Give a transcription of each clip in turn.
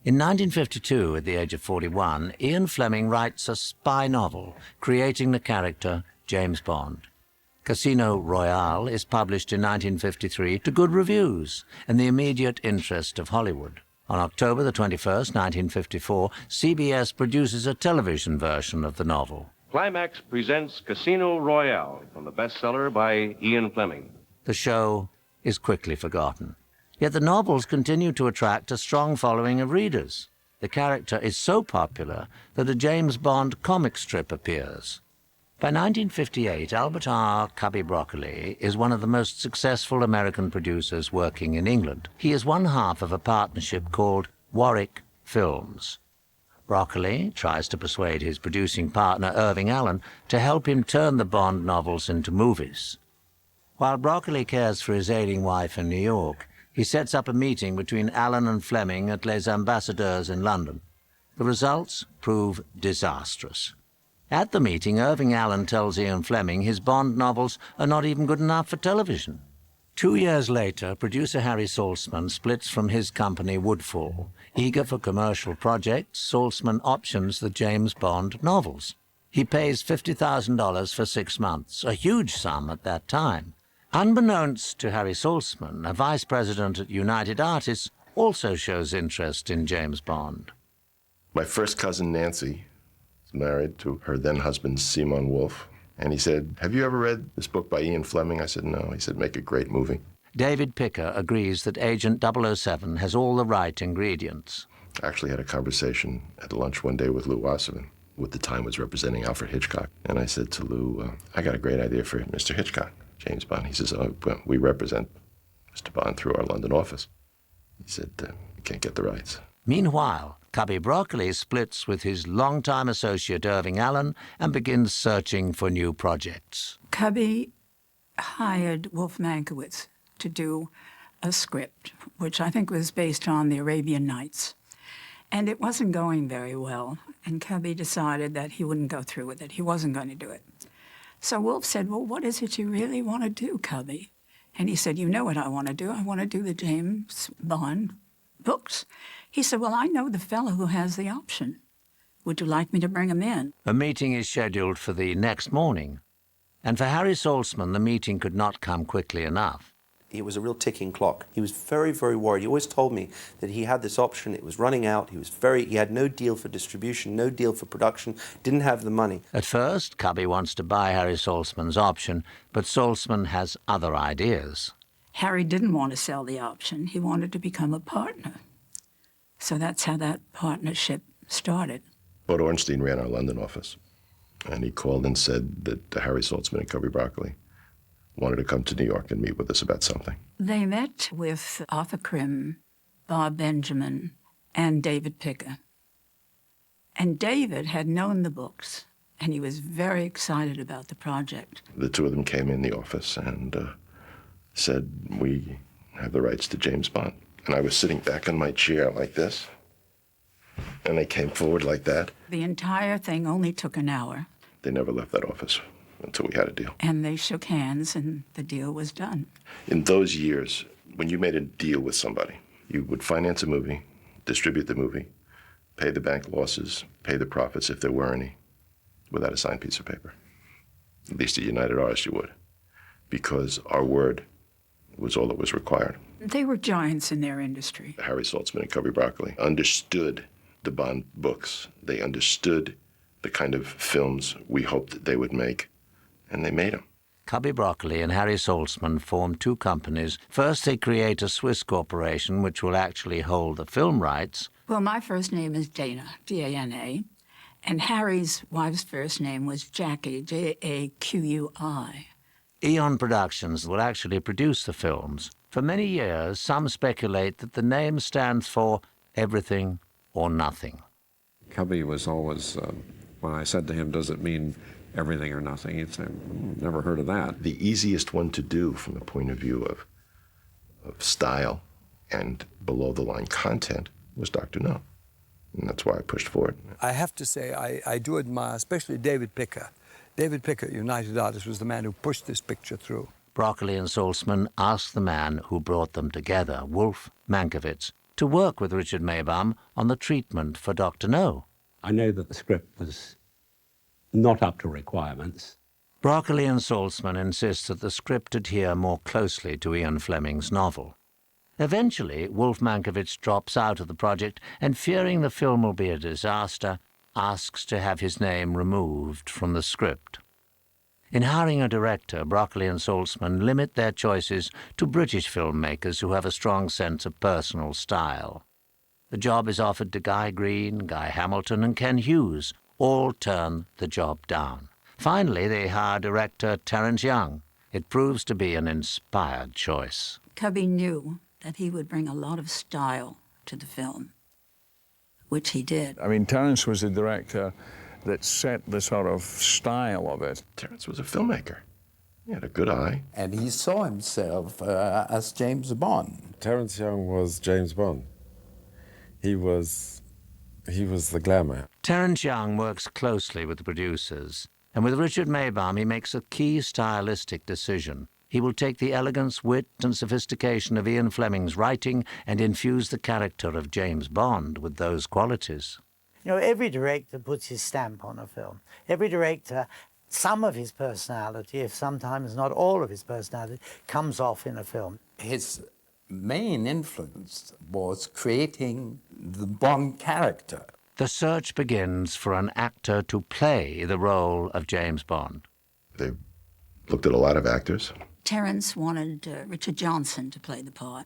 In 1952, at the age of 41, Ian Fleming writes a spy novel, creating the character James Bond. Casino Royale is published in 1953 to good reviews and the immediate interest of Hollywood. On October the 21st, 1954, CBS produces a television version of the novel. Climax presents Casino Royale from the bestseller by Ian Fleming. The show is quickly forgotten. Yet the novels continue to attract a strong following of readers. The character is so popular that a James Bond comic strip appears. By 1958, Albert R. Cubby Broccoli is one of the most successful American producers working in England. He is one half of a partnership called Warwick Films. Broccoli tries to persuade his producing partner, Irving Allen, to help him turn the Bond novels into movies. While Broccoli cares for his ailing wife in New York, he sets up a meeting between Allen and Fleming at Les Ambassadeurs in London. The results prove disastrous. At the meeting, Irving Allen tells Ian Fleming his Bond novels are not even good enough for television. 2 years later, producer Harry Saltzman splits from his company Woodfall. Eager for commercial projects, Saltzman options the James Bond novels. He pays $50,000 for 6 months, a huge sum at that time. Unbeknownst to Harry Saltzman, a vice president at United Artists also shows interest in James Bond. My first cousin, Nancy, is married to her then-husband, Simon Wolfe. And he said, "Have you ever read this book by Ian Fleming?" I said, "No." He said, "Make a great movie." David Picker agrees that Agent 007 has all the right ingredients. I actually had a conversation at lunch one day with Lou Wasserman, who at the time was representing Alfred Hitchcock. And I said to Lou, "I got a great idea for Mr. Hitchcock, James Bond." He says, "Oh, well, we represent Mr. Bond through our London office." He said, "You can't get the rights." Meanwhile, Cubby Broccoli splits with his longtime associate Irving Allen and begins searching for new projects. Cubby hired Wolf Mankiewicz to do a script, which I think was based on the Arabian Nights. And it wasn't going very well, and Cubby decided that he wouldn't go through with it. He wasn't going to do it. So Wolf said, "Well, what is it you really want to do, Cubby?" And he said, "You know what I want to do. I want to do the James Bond books." He said, "Well, I know the fellow who has the option. Would you like me to bring him in?" A meeting is scheduled for the next morning. And for Harry Saltzman, the meeting could not come quickly enough. It was a real ticking clock. He was very, very worried. He always told me that he had this option. It was running out. He had no deal for distribution, no deal for production, didn't have the money. At first, Cubby wants to buy Harry Saltzman's option, but Saltzman has other ideas. Harry didn't want to sell the option. He wanted to become a partner. So that's how that partnership started. Bud Ornstein ran our London office, and he called and said that Harry Saltzman and Cubby Broccoli wanted to come to New York and meet with us about something. They met with Arthur Krim, Bob Benjamin, and David Picker. And David had known the books, and he was very excited about the project. The two of them came in the office and said, "We have the rights to James Bond." And I was sitting back in my chair like this, and they came forward like that. The entire thing only took an hour. They never left that office until we had a deal. And they shook hands, and the deal was done. In those years, when you made a deal with somebody, you would finance a movie, distribute the movie, pay the bank losses, pay the profits if there were any, without a signed piece of paper. At least at United Artists you would, because our word was all that was required. They were giants in their industry. Harry Saltzman and Cubby Broccoli understood the Bond books. They understood the kind of films we hoped they would make, and they made them. Cubby Broccoli and Harry Saltzman form two companies. First, they create a Swiss corporation which will actually hold the film rights. Well, my first name is Dana, D-A-N-A, and Harry's wife's first name was Jackie, J-A-Q-U-I. Eon Productions will actually produce the films. For many years, some speculate that the name stands for everything or nothing. Cubby was always, when I said to him, "Does it mean everything or nothing?" he'd say, "Never heard of that." The easiest one to do from the point of view of style and below-the-line content was Dr. No. And that's why I pushed forward. I have to say, I do admire, especially David Picker. David Picker, United Artists, was the man who pushed this picture through. Broccoli and Saltzman asked the man who brought them together, Wolf Mankiewicz, to work with Richard Maibaum on the treatment for Dr. No. I know that the script was not up to requirements. Berkely and Saltzman insist that the script adhere more closely to Ian Fleming's novel. Eventually, Wolf Mankiewicz drops out of the project and, fearing the film will be a disaster, asks to have his name removed from the script. In hiring a director, Berkely and Saltzman limit their choices to British filmmakers who have a strong sense of personal style. The job is offered to Guy Green, Guy Hamilton, and Ken Hughes. All turn the job down. Finally, they hire director Terence Young. It proves to be an inspired choice. Cubby knew that he would bring a lot of style to the film, which he did. I mean, Terence was the director that set the sort of style of it. Terence was a filmmaker. He had a good eye. And he saw himself as James Bond. Terence Young was James Bond. He was the glamour. Terence Young works closely with the producers, and with Richard Maibaum he makes a key stylistic decision. He will take the elegance, wit, and sophistication of Ian Fleming's writing and infuse the character of James Bond with those qualities. You know, every director puts his stamp on a film. Every director, some of his personality, if sometimes not all of his personality, comes off in a film. His main influence was creating the Bond character. The search begins for an actor to play the role of James Bond. They looked at a lot of actors. Terence wanted Richard Johnson to play the part.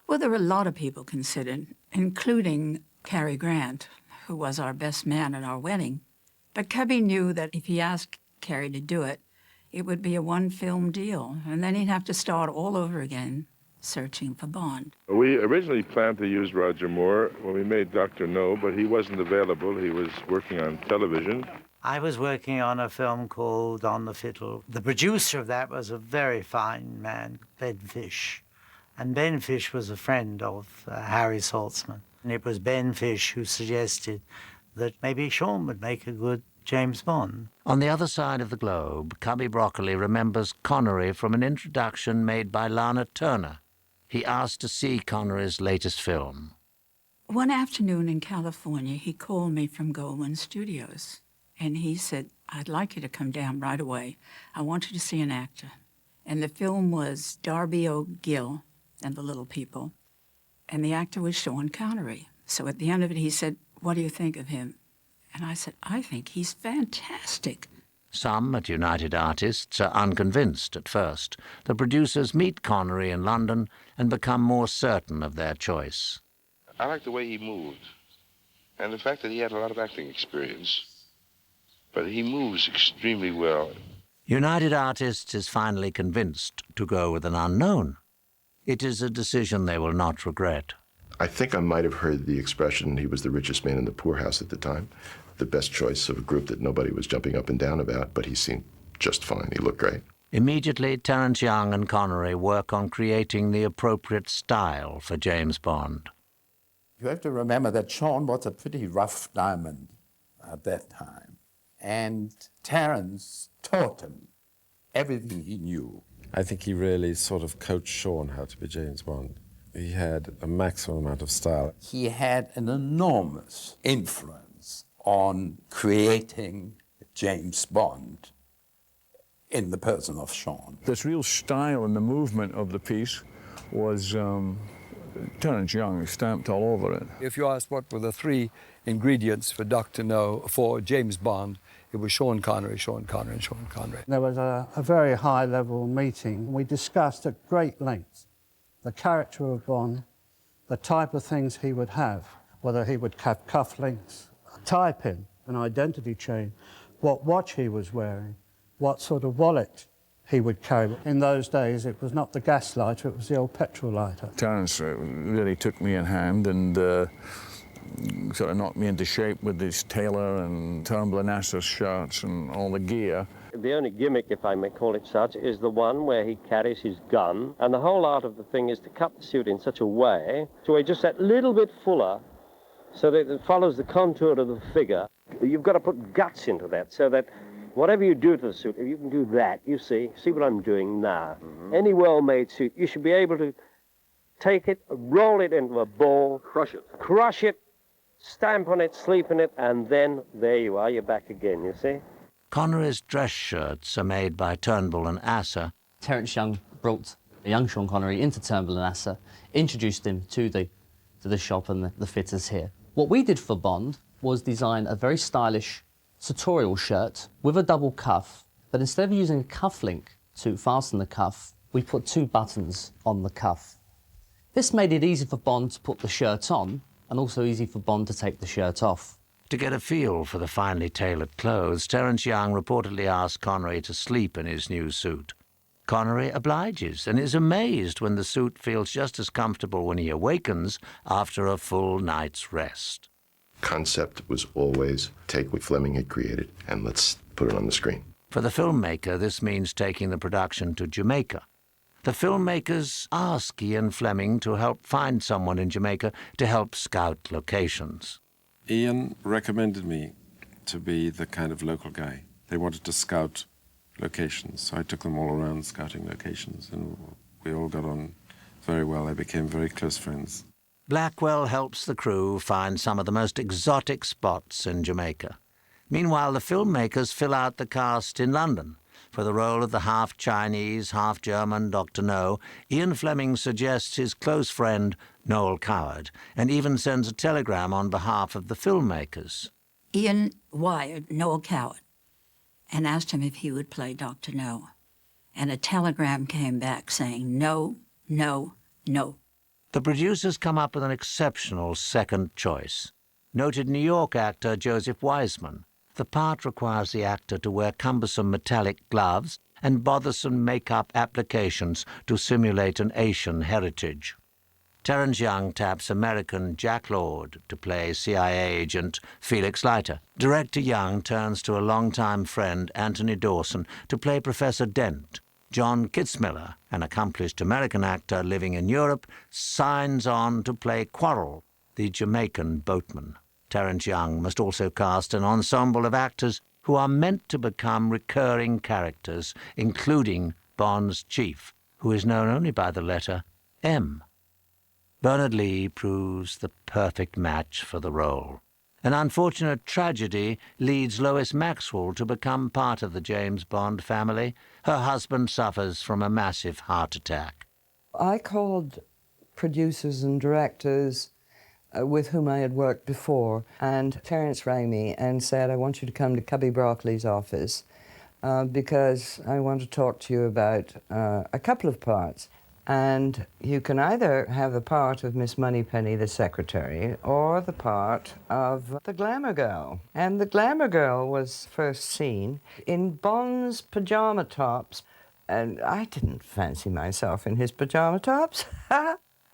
Well, there were a lot of people considered, including Cary Grant, who was our best man at our wedding. But Cubby knew that if he asked Cary to do it, it would be a one-film deal, and then he'd have to start all over again, searching for Bond. We originally planned to use Roger Moore when we made Dr. No, but he wasn't available. He was working on television. I was working on a film called On the Fiddle. The producer of that was a very fine man, Ben Fish. And Ben Fish was a friend of Harry Saltzman. And it was Ben Fish who suggested that maybe Sean would make a good James Bond. On the other side of the globe, Cubby Broccoli remembers Connery from an introduction made by Lana Turner. He asked to see Connery's latest film. One afternoon in California, he called me from Goldwyn Studios, and he said, "I'd like you to come down right away. I want you to see an actor." And the film was Darby O'Gill and the Little People, and the actor was Sean Connery. So at the end of it, he said, "What do you think of him?" And I said, "I think he's fantastic." Some at United Artists are unconvinced at first. The producers meet Connery in London and become more certain of their choice. I like the way he moved, and the fact that he had a lot of acting experience. But he moves extremely well. United Artists is finally convinced to go with an unknown. It is a decision they will not regret. I think I might have heard the expression, he was the richest man in the poorhouse at the time. The best choice of a group that nobody was jumping up and down about, but he seemed just fine. He looked great. Immediately, Terence Young and Connery work on creating the appropriate style for James Bond. You have to remember that Sean was a pretty rough diamond at that time. And Terence taught him everything he knew. I think he really sort of coached Sean how to be James Bond. He had a maximum amount of style. He had an enormous influence on creating James Bond in the person of Sean. This real style and the movement of the piece was Terence Young stamped all over it. If you asked what were the three ingredients for Dr. No, for James Bond, it was Sean Connery, Sean Connery, and Sean Connery. There was a very high-level meeting. We discussed at great length the character of Bond, the type of things he would have, whether he would have cufflinks, a tie pin, an identity chain, what watch he was wearing, what sort of wallet he would carry. In those days, it was not the gas lighter, it was the old petrol lighter. Terence really took me in hand and sort of knocked me into shape with his tailor and Turnbull and Asser shirts and all the gear. The only gimmick, if I may call it such, is the one where he carries his gun, and the whole art of the thing is to cut the suit in such a way to where just that little bit fuller so that it follows the contour of the figure. You've got to put guts into that so that whatever you do to the suit, if you can do that, you see what I'm doing now. Any well-made suit, you should be able to take it, roll it into a ball, crush it, stamp on it, sleep in it, and then there you are, you're back again, you see? Connery's dress shirts are made by Turnbull and Asser. Terence Young brought a young Sean Connery into Turnbull and Asser, introduced him to the shop and the fitters here. What we did for Bond was design a very stylish sartorial shirt with a double cuff, but instead of using a cufflink to fasten the cuff, we put 2 buttons on the cuff. This made it easy for Bond to put the shirt on and also easy for Bond to take the shirt off. To get a feel for the finely tailored clothes, Terence Young reportedly asked Connery to sleep in his new suit. Connery obliges and is amazed when the suit feels just as comfortable when he awakens after a full night's rest. Concept was always take what Fleming had created and let's put it on the screen. For the filmmaker, this means taking the production to Jamaica. The filmmakers ask Ian Fleming to help find someone in Jamaica to help scout locations. Ian recommended me to be the kind of local guy. They wanted to scout locations, so I took them all around scouting locations, and we all got on very well. They became very close friends. Blackwell helps the crew find some of the most exotic spots in Jamaica. Meanwhile, the filmmakers fill out the cast in London. For the role of the half-Chinese, half-German Dr. No, Ian Fleming suggests his close friend Noel Coward, and even sends a telegram on behalf of the filmmakers. Ian wired Noel Coward and asked him if he would play Dr. No. And a telegram came back saying, no, no, no. The producers come up with an exceptional second choice. Noted New York actor Joseph Wiseman. The part requires the actor to wear cumbersome metallic gloves and bothersome make-up applications to simulate an Asian heritage. Terence Young taps American Jack Lord to play CIA agent Felix Leiter. Director Young turns to a longtime friend, Anthony Dawson, to play Professor Dent. John Kitzmiller, an accomplished American actor living in Europe, signs on to play Quarrel, the Jamaican boatman. Terence Young must also cast an ensemble of actors who are meant to become recurring characters, including Bond's chief, who is known only by the letter M. Bernard Lee proves the perfect match for the role. An unfortunate tragedy leads Lois Maxwell to become part of the James Bond family. Her husband suffers from a massive heart attack. I called producers and directors with whom I had worked before, and Terence rang me and said, I want you to come to Cubby Berkely's office because I want to talk to you about a couple of parts. And you can either have the part of Miss Moneypenny, the secretary, or the part of the glamour girl. And the glamour girl was first seen in Bond's pajama tops, and I didn't fancy myself in his pajama tops.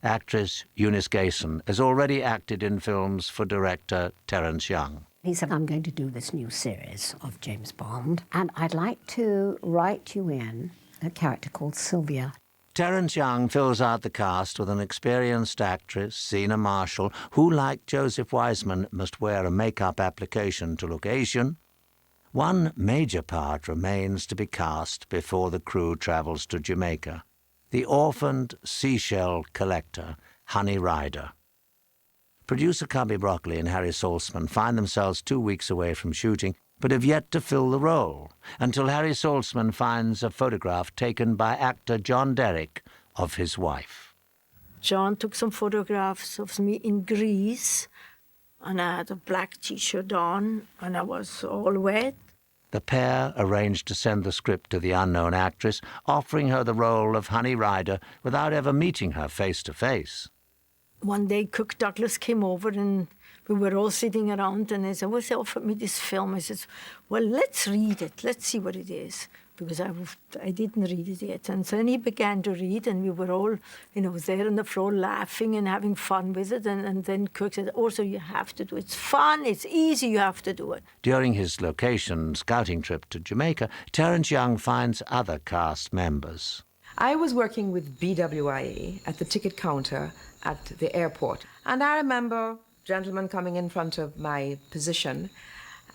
Actress Eunice Gayson has already acted in films for director Terence Young. He said, I'm going to do this new series of James Bond, and I'd like to write you in a character called Sylvia. Terence Young fills out the cast with an experienced actress, Zena Marshall, who, like Joseph Wiseman, must wear a make-up application to look Asian. One major part remains to be cast before the crew travels to Jamaica. The orphaned seashell collector, Honey Ryder. Producer Cubby Broccoli and Harry Saltzman find themselves 2 weeks away from shooting, but have yet to fill the role, until Harry Saltzman finds a photograph taken by actor John Derrick of his wife. John took some photographs of me in Greece, and I had a black T-shirt on, and I was all wet. The pair arranged to send the script to the unknown actress, offering her the role of Honey Ryder without ever meeting her face to face. One day, Cook Douglas came over, and we were all sitting around, and he said, well, they offered me this film. I said, well, let's read it. Let's see what it is, because I didn't read it yet. And so then he began to read, and we were all, there on the floor laughing and having fun with it. And then Cook said, also, you have to do it. It's fun, it's easy, you have to do it. During his location scouting trip to Jamaica, Terence Young finds other cast members. I was working with BWIA at the ticket counter at the airport. And I remember a gentleman coming in front of my position,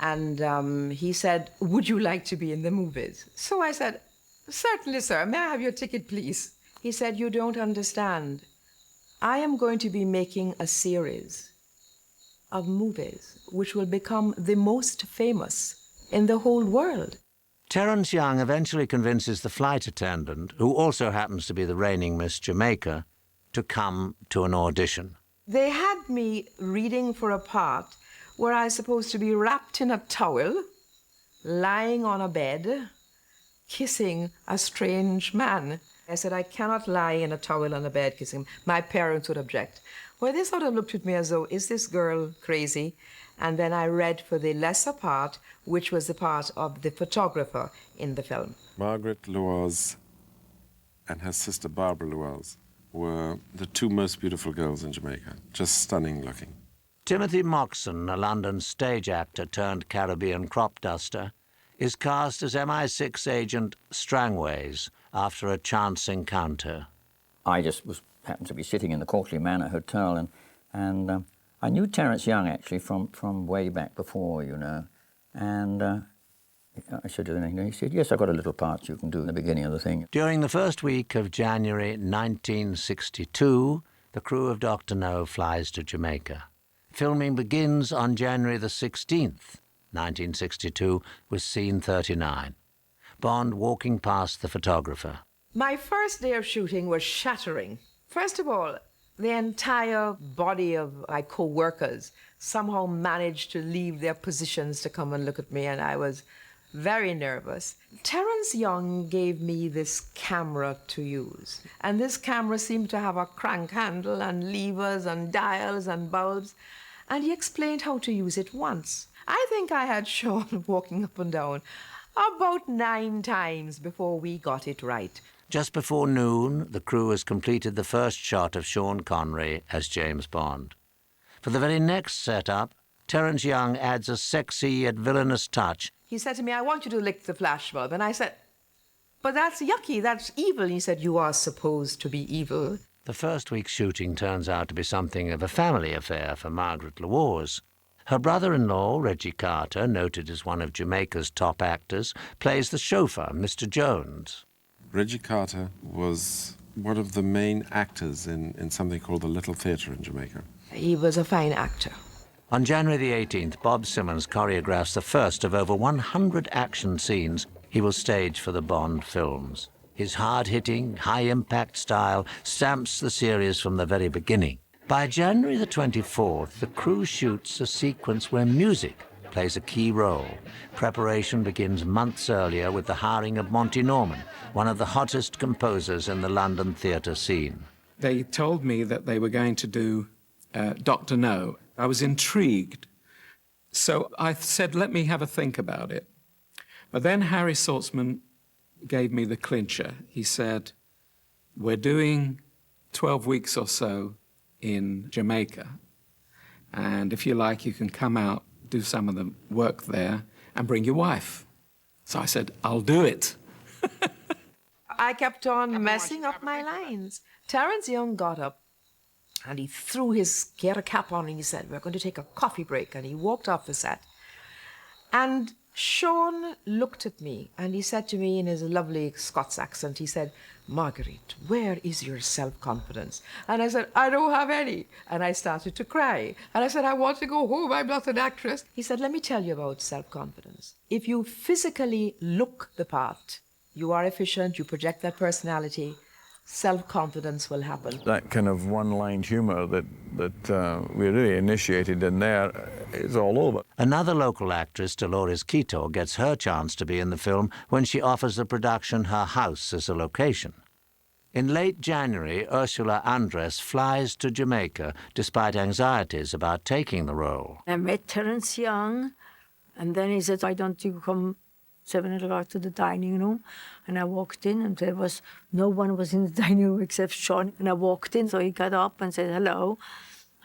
and he said, would you like to be in the movies? So I said, certainly, sir. May I have your ticket, please? He said, you don't understand. I am going to be making a series of movies which will become the most famous in the whole world. Terence Young eventually convinces the flight attendant, who also happens to be the reigning Miss Jamaica, to come to an audition. They had me reading for a part where I was supposed to be wrapped in a towel, lying on a bed, kissing a strange man. I said, I cannot lie in a towel on a bed kissing him. My parents would object. Well, they sort of looked at me as though, is this girl crazy? And then I read for the lesser part, which was the part of the photographer in the film. Margaret Loise and her sister Barbara Loise were the two most beautiful girls in Jamaica, just stunning looking. Timothy Moxon, a London stage actor turned Caribbean crop duster, is cast as MI6 agent Strangways after a chance encounter. I just happened to be sitting in the Courtly Manor Hotel, and I knew Terence Young actually from way back before, you know, and I said to him, he said, yes, I've got a little part you can do in the beginning of the thing. During the first week of January 1962, the crew of Dr. No flies to Jamaica. Filming begins on January the 16th, 1962, with scene 39. Bond walking past the photographer. My first day of shooting was shattering. First of all, the entire body of my co-workers somehow managed to leave their positions to come and look at me, and I was very nervous. Terence Young gave me this camera to use, and this camera seemed to have a crank handle and levers and dials and bulbs, and he explained how to use it once. I think I had Sean walking up and down about 9 times before we got it right. Just before noon, the crew has completed the first shot of Sean Connery as James Bond. For the very next setup, Terence Young adds a sexy yet villainous touch. He said to me, I want you to lick the flashbulb. And I said, but that's yucky, that's evil. And he said, you are supposed to be evil. The first week's shooting turns out to be something of a family affair for Margaret Loise. Her brother-in-law, Reggie Carter, noted as one of Jamaica's top actors, plays the chauffeur, Mr. Jones. Reggie Carter was one of the main actors in something called the Little Theatre in Jamaica. He was a fine actor. On January the 18th, Bob Simmons choreographs the first of over 100 action scenes he will stage for the Bond films. His hard-hitting, high-impact style stamps the series from the very beginning. By January the 24th, the crew shoots a sequence where music plays a key role. Preparation begins months earlier with the hiring of Monty Norman, one of the hottest composers in the London theatre scene. They told me that they were going to do Dr. No. I was intrigued. So I said, let me have a think about it. But then Harry Saltzman gave me the clincher. He said, we're doing 12 weeks or so in Jamaica. And if you like, you can come out, do some of the work there, and bring your wife. So I said, I'll do it. I kept on messing up my lines. Terence Young got up and he threw his gear cap on and he said, we're going to take a coffee break. And he walked off the set. And Sean looked at me and he said to me in his lovely Scots accent, he said, Marguerite, where is your self-confidence? And I said, I don't have any. And I started to cry. And I said, I want to go home, I'm not an actress. He said, let me tell you about self-confidence. If you physically look the part, you are efficient, you project that personality, self-confidence will happen. That kind of one-line humor that we really initiated in there is all over. Another local actress, Dolores Quito, gets her chance to be in the film when she offers the production her house as a location. In late January, Ursula Andress flies to Jamaica despite anxieties about taking the role. I met Terence Young, and then he said, why don't you come 7 o'clock to the dining room? And I walked in and there was no one was in the dining room except Sean. And I walked in, so he got up and said, hello,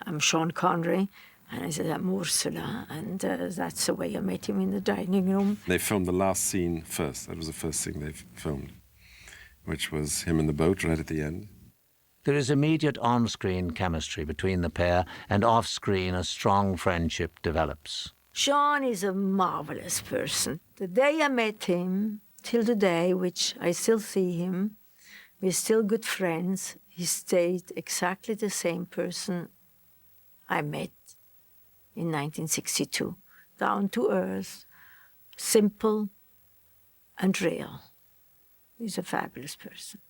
I'm Sean Connery. And I said, I'm Ursula. And that's the way I met him in the dining room. They filmed the last scene first. That was the first thing they filmed, which was him in the boat right at the end. There is immediate on-screen chemistry between the pair, and off-screen a strong friendship develops. Sean is a marvelous person. The day I met him, till today, which I still see him, we're still good friends. he stayed exactly the same person I met in 1962. Down to earth, simple and real. He's a fabulous person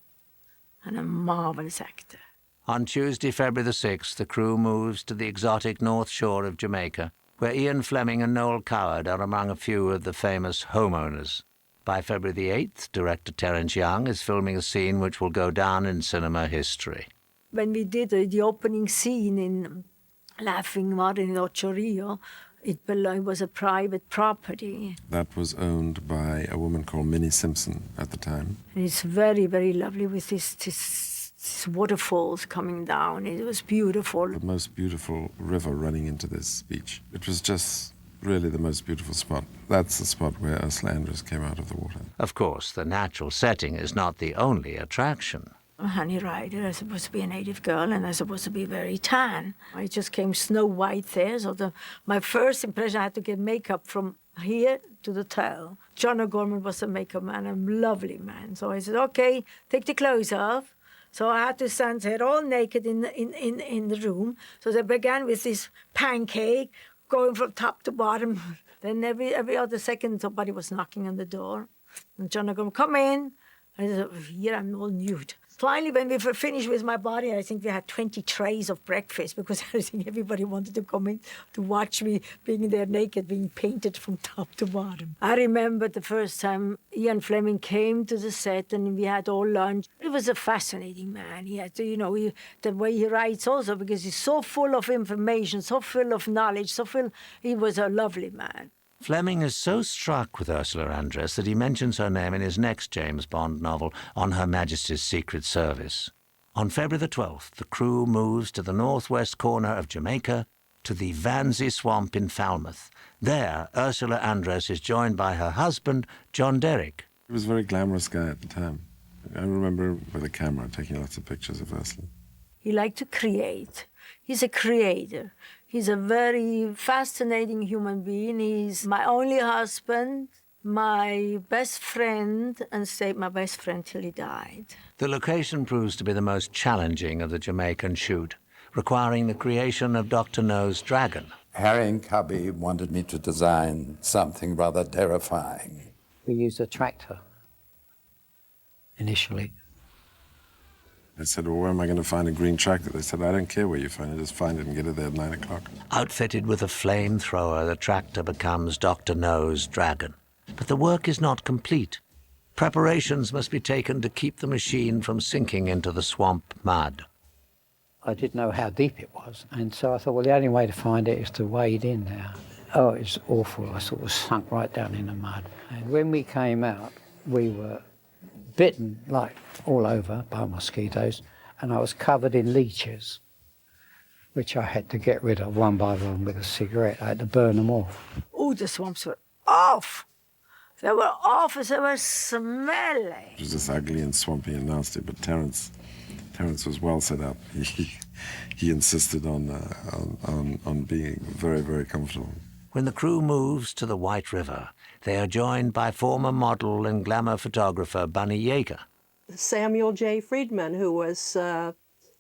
and a marvelous actor. On Tuesday, February the 6th, the crew moves to the exotic north shore of Jamaica, where Ian Fleming and Noel Coward are among a few of the famous homeowners. By February the 8th, director Terence Young is filming a scene which will go down in cinema history. When we did the opening scene in Laughing Mud in Ocho Rio, it was a private property. That was owned by a woman called Minnie Simpson at the time. And it's very, very lovely with these waterfalls coming down. It was beautiful. The most beautiful river running into this beach. It was just really the most beautiful spot. That's the spot where Ursula Andress came out of the water. Of course, the natural setting is not the only attraction. Honey Rider, I was supposed to be a native girl, and I was supposed to be very tan. I just came snow white there, so my first impression, I had to get makeup from here to the toe. John O'Gorman was a makeup man, a lovely man. So I said, okay, take the clothes off. So I had to stand there all naked in the room. So they began with this pancake, going from top to bottom. Then every other second, somebody was knocking on the door. And John O'Gorman, come in. I said, here I'm all nude. Finally, when we were finished with my body, I think we had 20 trays of breakfast because I think everybody wanted to come in to watch me being there naked, being painted from top to bottom. I remember the first time Ian Fleming came to the set and we had all lunch. He was a fascinating man. He had, the way he writes also, because he's so full of information, so full of knowledge, he was a lovely man. Fleming is so struck with Ursula Andress that he mentions her name in his next James Bond novel, On Her Majesty's Secret Service. On February the 12th, the crew moves to the northwest corner of Jamaica to the Vansey Swamp in Falmouth. There, Ursula Andress is joined by her husband, John Derrick. He was a very glamorous guy at the time. I remember him with a camera taking lots of pictures of Ursula. He liked to create. He's a creator. He's a very fascinating human being. He's my only husband, my best friend, and stayed my best friend till he died. The location proves to be the most challenging of the Jamaican shoot, requiring the creation of Dr. No's dragon. Harry and Cubby wanted me to design something rather terrifying. We used a tractor initially. I said, well, where am I going to find a green tractor? They said, I don't care where you find it, just find it and get it there at 9 o'clock. Outfitted with a flamethrower, the tractor becomes Dr. No's dragon. But the work is not complete. Preparations must be taken to keep the machine from sinking into the swamp mud. I didn't know how deep it was, and so I thought, well, the only way to find it is to wade in there. Oh, it's awful. I sort of sunk right down in the mud. And when we came out, we were bitten like all over by mosquitoes, and I was covered in leeches, which I had to get rid of one by one with a cigarette. I had to burn them off. Oh, the swamps were off. They were off, they were smelly. It was just ugly and swampy and nasty, but Terence was well set up. He insisted on being very, very comfortable. When the crew moves to the White River, they are joined by former model and glamour photographer Bunny Yeager. Samuel J. Friedman, who was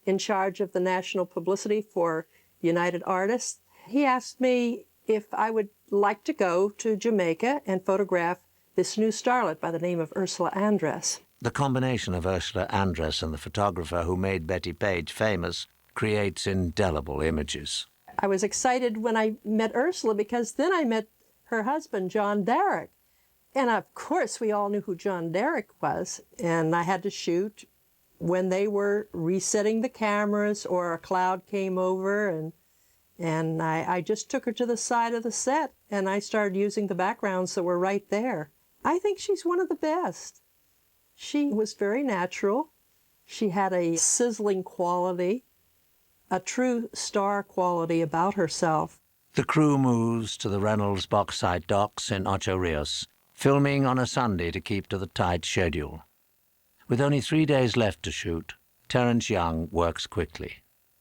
in charge of the national publicity for United Artists, he asked me if I would like to go to Jamaica and photograph this new starlet by the name of Ursula Andress. The combination of Ursula Andress and the photographer who made Betty Page famous creates indelible images. I was excited when I met Ursula because then I met her husband, John Derrick. And of course, we all knew who John Derrick was. And I had to shoot when they were resetting the cameras or a cloud came over. And I just took her to the side of the set and I started using the backgrounds that were right there. I think she's one of the best. She was very natural. She had a sizzling quality, a true star quality about herself. The crew moves to the Reynolds Bauxite Docks in Ocho Rios, filming on a Sunday to keep to the tight schedule. With only 3 days left to shoot, Terence Young works quickly.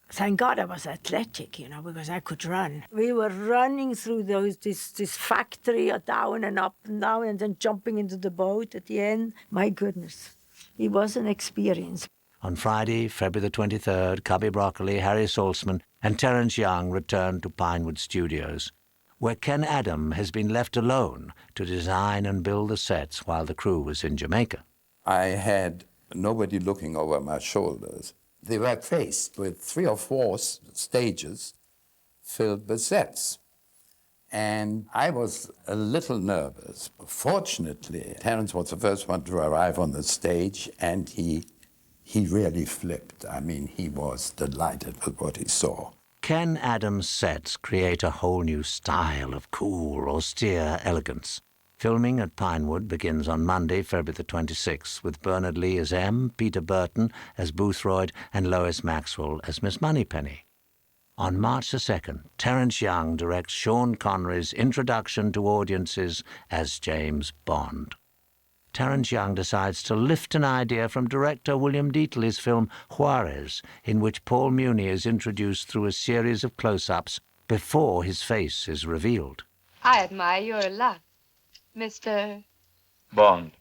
Thank God I was athletic, because I could run. We were running through this factory down and up and down and then jumping into the boat at the end. My goodness, it was an experience. On Friday, February the 23rd, Cubby Broccoli, Harry Saltzman, and Terence Young returned to Pinewood Studios, where Ken Adam has been left alone to design and build the sets while the crew was in Jamaica. I had nobody looking over my shoulders. They were faced with 3 or 4 stages filled with sets. And I was a little nervous. Fortunately, Terence was the first one to arrive on the stage, and he really flipped. I mean, he was delighted with what he saw. Ken Adams' sets create a whole new style of cool, austere elegance. Filming at Pinewood begins on Monday, February the 26th, with Bernard Lee as M, Peter Burton as Boothroyd, and Lois Maxwell as Miss Moneypenny. On March the 2nd, Terence Young directs Sean Connery's introduction to audiences as James Bond. Terence Young decides to lift an idea from director William Dietley's film Juarez, in which Paul Muni is introduced through a series of close-ups before his face is revealed. I admire your luck, Mr. Bond.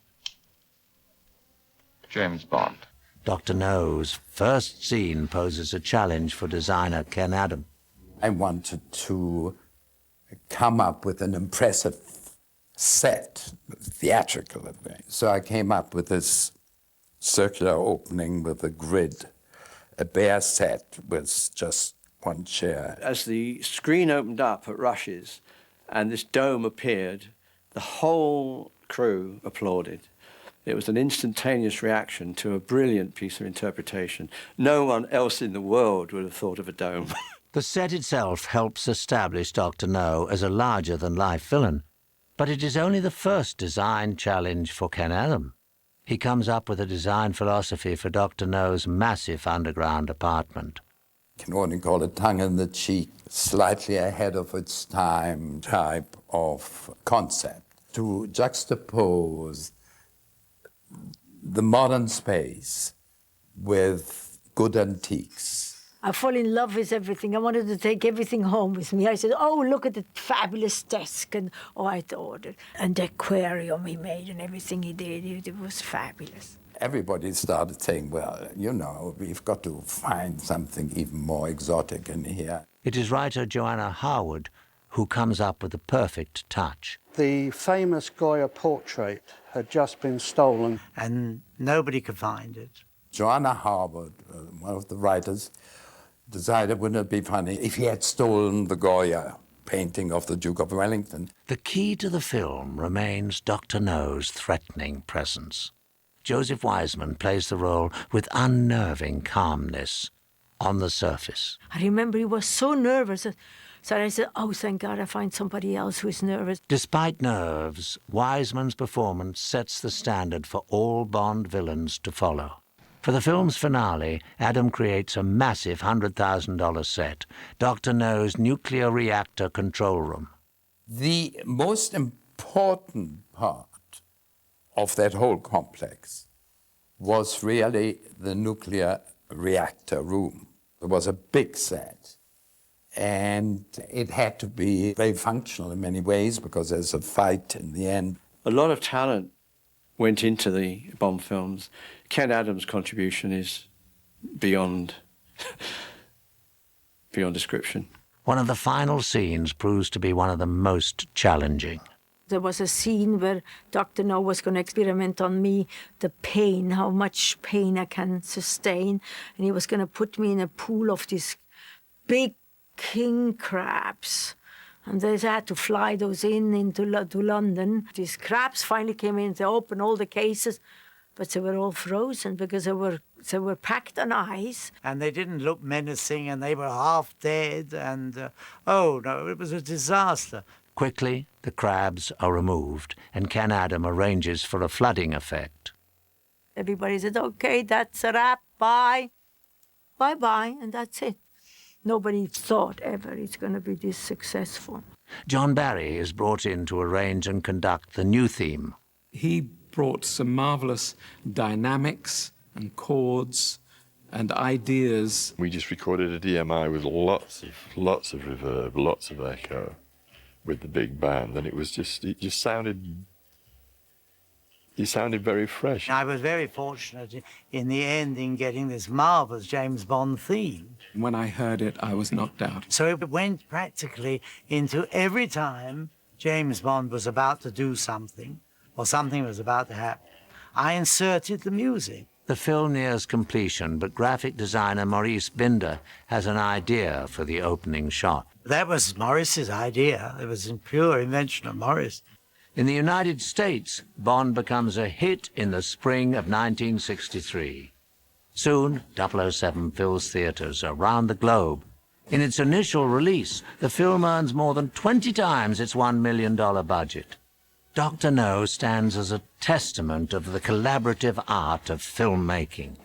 James Bond. Dr. No's first scene poses a challenge for designer Ken Adam. I wanted to come up with an impressive set, theatrical thing. So I came up with this circular opening with a grid, a bare set with just one chair. As the screen opened up at Rush's and this dome appeared, the whole crew applauded. It was an instantaneous reaction to a brilliant piece of interpretation. No one else in the world would have thought of a dome. The set itself helps establish Dr. No as a larger-than-life villain, but it is only the first design challenge for Ken Adam. He comes up with a design philosophy for Dr. No's massive underground apartment. You can only call it tongue-in-the-cheek, slightly ahead of its time type of concept. To juxtapose the modern space with good antiques. I fall in love with everything. I wanted to take everything home with me. I said, oh, look at the fabulous desk. And I thought it. And the aquarium he made and everything he did, it was fabulous. Everybody started saying, well, you know, we've got to find something even more exotic in here. It is writer Johanna Harwood who comes up with the perfect touch. The famous Goya portrait had just been stolen. And nobody could find it. Johanna Harwood, one of the writers, decided, wouldn't it be funny if he had stolen the Goya painting of the Duke of Wellington? The key to the film remains Dr. No's threatening presence. Joseph Wiseman plays the role with unnerving calmness on the surface. I remember he was so nervous. So I said, oh, thank God I find somebody else who is nervous. Despite nerves, Wiseman's performance sets the standard for all Bond villains to follow. For the film's finale, Adam creates a massive $100,000 set, Dr. No's nuclear reactor control room. The most important part of that whole complex was really the nuclear reactor room. It was a big set. And it had to be very functional in many ways because there's a fight in the end. A lot of talent went into the Bond films. Ken Adams' contribution is beyond description. One of the final scenes proves to be one of the most challenging. There was a scene where Dr. No was going to experiment on me, the pain, how much pain I can sustain. And he was going to put me in a pool of these big king crabs. And they had to fly those into London. These crabs finally came in, they opened all the cases, but they were all frozen because they were packed on ice. And they didn't look menacing, and they were half dead, and oh no, it was a disaster. Quickly, the crabs are removed, and Ken Adam arranges for a flooding effect. Everybody said, okay, that's a wrap, bye. Bye-bye, and that's it. Nobody thought ever it's going to be this successful. John Barry is brought in to arrange and conduct the new theme. He brought some marvelous dynamics and chords and ideas. We just recorded a DMI with lots of reverb, lots of echo with the big band, and it just sounded You sounded very fresh. I was very fortunate in the end in getting this marvellous James Bond theme. When I heard it, I was knocked out. So it went practically into every time James Bond was about to do something or something was about to happen, I inserted the music. The film nears completion, but graphic designer Maurice Binder has an idea for the opening shot. That was Morris's idea. It was a pure invention of Morris. In the United States, Bond becomes a hit in the spring of 1963. Soon, 007 fills theaters around the globe. In its initial release, the film earns more than 20 times its $1 million budget. Dr. No stands as a testament of the collaborative art of filmmaking.